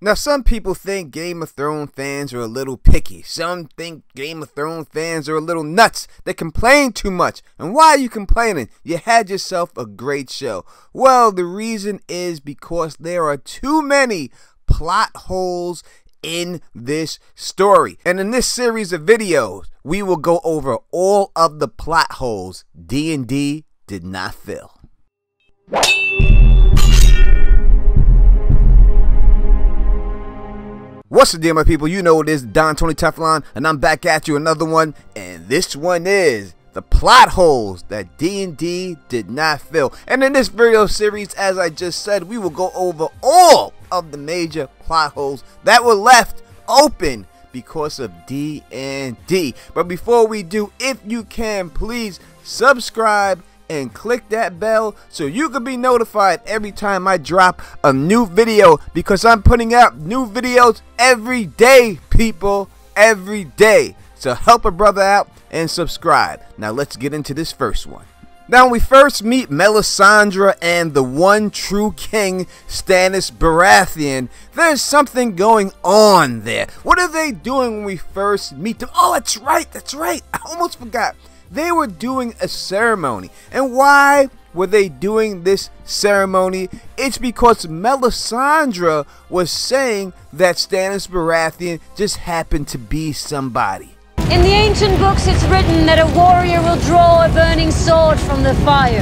Now, some people think Game of Thrones fans are a little picky. Some think Game of Thrones fans are a little nuts. They complain too much. And why are you complaining? You had yourself a great show. Well, the reason is because there are too many plot holes in this story. And in this series of videos, we will go over all of the plot holes D&D did not fill. What's the deal, my people? You know it is Don Tony Teflon, and I'm back at you another one, and this one is the plot holes that D&D did not fill. And in this video series, as I just said, we will go over all of the major plot holes that were left open because of D&D. But before we do, if you can, please subscribe and click that bell so you can be notified every time I drop a new video, because I'm putting out new videos every day, people, every day. So help a brother out and subscribe. Now let's get into this first one. Now we first meet Melisandre and the one true king, Stannis Baratheon. There's something going on there. What are they doing when we first meet them? Oh, that's right. I almost forgot. They were doing a ceremony. And why were they doing this ceremony? It's because Melisandre was saying that Stannis Baratheon just happened to be somebody. In the ancient books it's written that a warrior will draw a burning sword from the fire.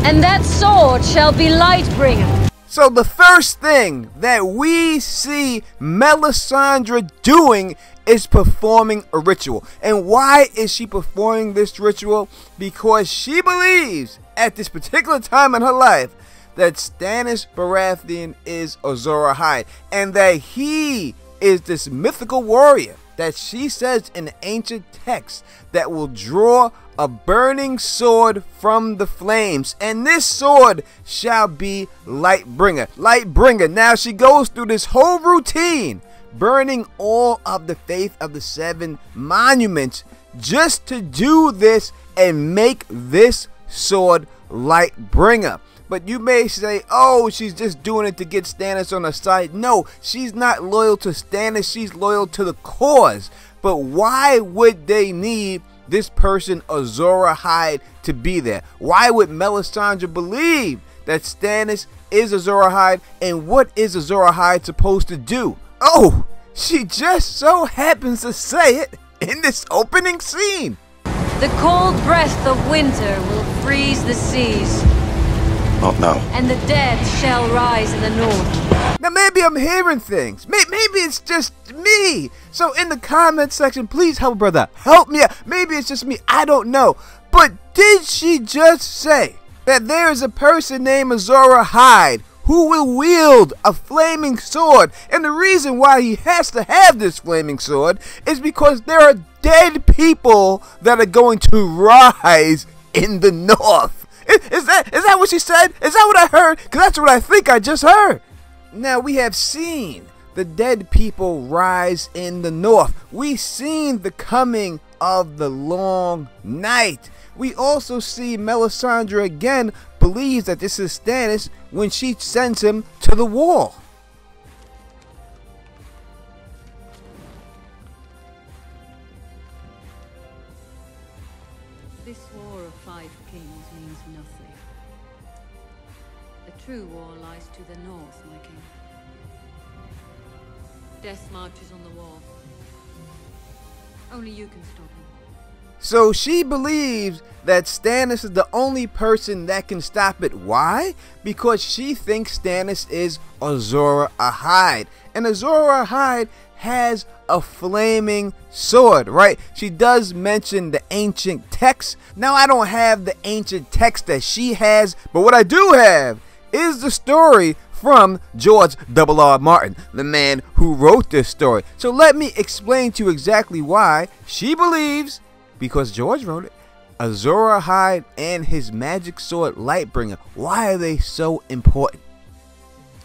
And that sword shall be Lightbringer. So the first thing that we see Melisandre doing is performing a ritual. And why is she performing this ritual? Because she believes at this particular time in her life that Stannis Baratheon is Azor Ahai, and that he is this mythical warrior that she says in the ancient text that will draw a burning sword from the flames, and this sword shall be Lightbringer. Now she goes through this whole routine, burning all of the faith of the 7 monuments just to do this and make this sword Lightbringer. But you may say, oh, she's just doing it to get Stannis on her side. No, she's not loyal to Stannis, she's loyal to the cause. But why would they need this person, Azor Ahai, to be there? Why would Melisandre believe that Stannis is Azor Ahai, and what is Azor Ahai supposed to do? Oh, she just so happens to say it in this opening scene. The cold breath of winter will freeze the seas. Not now. And the dead shall rise in the north. Now maybe I'm hearing things. Maybe it's just me. So in the comment section, please help a brother. Help me out. Maybe it's just me. I don't know. But did she just say that there is a person named Azor Ahai who will wield a flaming sword? And the reason why he has to have this flaming sword is because there are dead people that are going to rise in the north. Is that what she said? Is that what I heard? Because that's what I think I just heard. Now, we have seen the dead people rise in the north. We've seen the coming of the long night. We also see Melisandre again believes that this is Stannis when she sends him to the wall. This war of 5 kings means nothing. The true war lies to the north, my king. Death marches on the wall. Only you can stop him. So she believes that Stannis is the only person that can stop it. Why? Because she thinks Stannis is Azor Ahai. And Azor Ahai has a flaming sword, right? She does mention the ancient text. Now, I don't have the ancient text that she has, but what I do have is the story from George R.R. Martin, the man who wrote this story. So let me explain to you exactly why she believes, because George wrote it, Azor Ahai and his magic sword Lightbringer, why are they so important?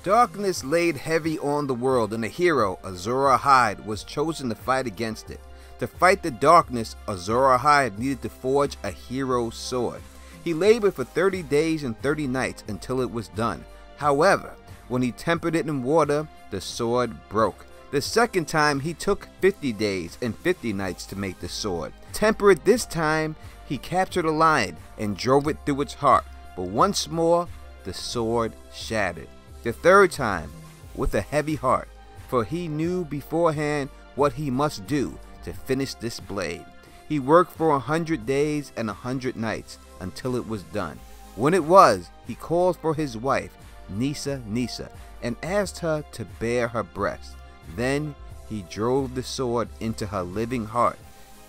Darkness laid heavy on the world, and the hero, Azor Ahai, was chosen to fight against it. To fight the darkness, Azor Ahai needed to forge a hero sword. He labored for 30 days and 30 nights until it was done. However, When he tempered it in water, the sword broke. The second time he took 50 days and 50 nights to make the sword. Temper it this time, he captured a lion and drove it through its heart. But once more, the sword shattered. The third time, with a heavy heart, for he knew beforehand what he must do to finish this blade. He worked for 100 days and 100 nights until it was done. When it was, he called for his wife, Nisa, and asked her to bare her breast. Then he drove the sword into her living heart,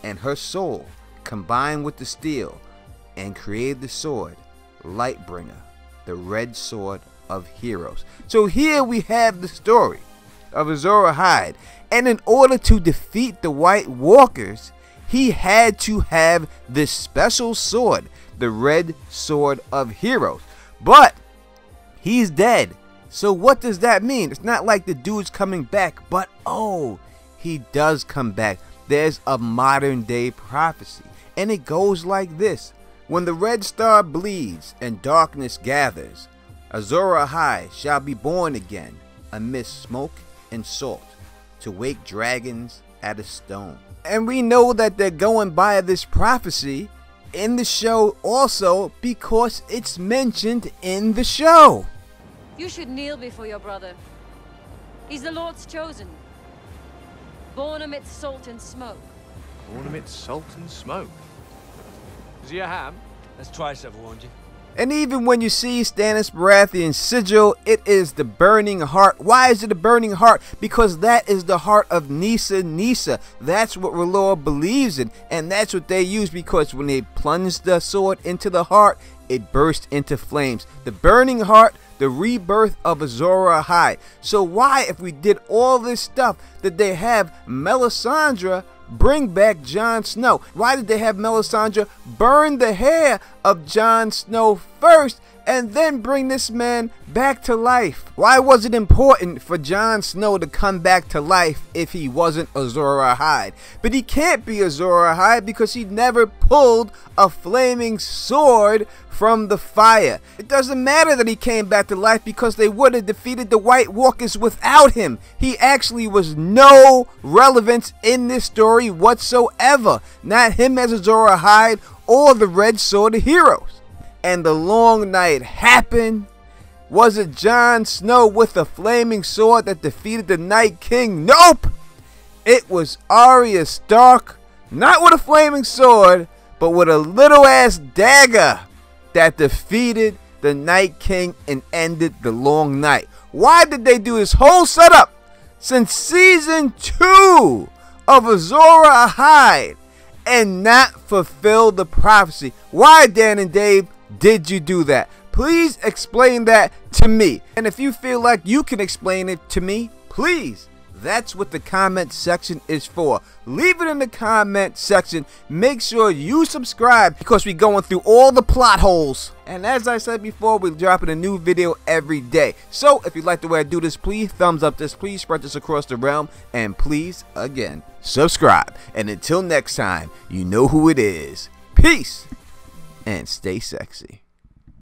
and her soul combined with the steel, and created the sword, Lightbringer, the red sword of heroes. So here we have the story of Azor Ahai, and in order to defeat the White Walkers, he had to have this special sword, the red sword of heroes. But he's dead. So what does that mean? It's not like the dude's coming back, but oh, he does come back. There's a modern day prophecy, and it goes like this. When the red star bleeds and darkness gathers, Azor Ahai shall be born again amidst smoke and salt to wake dragons at a stone. And we know that they're going by this prophecy in the show also because it's mentioned in the show. You should kneel before your brother. He's the Lord's chosen. Born amidst salt and smoke. Born amidst salt and smoke. Is he a ham? That's twice I've warned you. And even when you see Stannis Baratheon's sigil, it is the burning heart. Why is it a burning heart? Because that is the heart of Nisa. That's what R'hllor believes in, and that's what they use, because when they plunge the sword into the heart, it burst into flames. The burning heart, the rebirth of Azor Ahai. So why, if we did all this stuff, did they have Melisandre bring back Jon Snow? Why did they have Melisandre burn the hair of Jon Snow first and then bring this man back to life? Why was it important for Jon Snow to come back to life if he wasn't Azor Ahai? But he can't be Azor Ahai because he never pulled a flaming sword from the fire. It doesn't matter that he came back to life because they would have defeated the White Walkers without him. He actually was no relevance in this story whatsoever. Not him as Azor Ahai or the Red Sword of Heroes. And the long night happened. Was it Jon Snow with a flaming sword that defeated the Night King? Nope! It was Arya Stark, not with a flaming sword, but with a little ass dagger that defeated the Night King and ended the long night. Why did they do this whole setup since season 2 of Azor Ahai and not fulfill the prophecy? Why, Dan and Dave, did you do that? Please explain that to me. And if you feel like you can explain it to me, please. That's what the comment section is for. Leave it in the comment section. Make sure you subscribe because we're going through all the plot holes. And as I said before, we're dropping a new video every day. So if you like the way I do this, please thumbs up this. Please spread this across the realm. And please, again, subscribe. And until next time, you know who it is. Peace and stay sexy.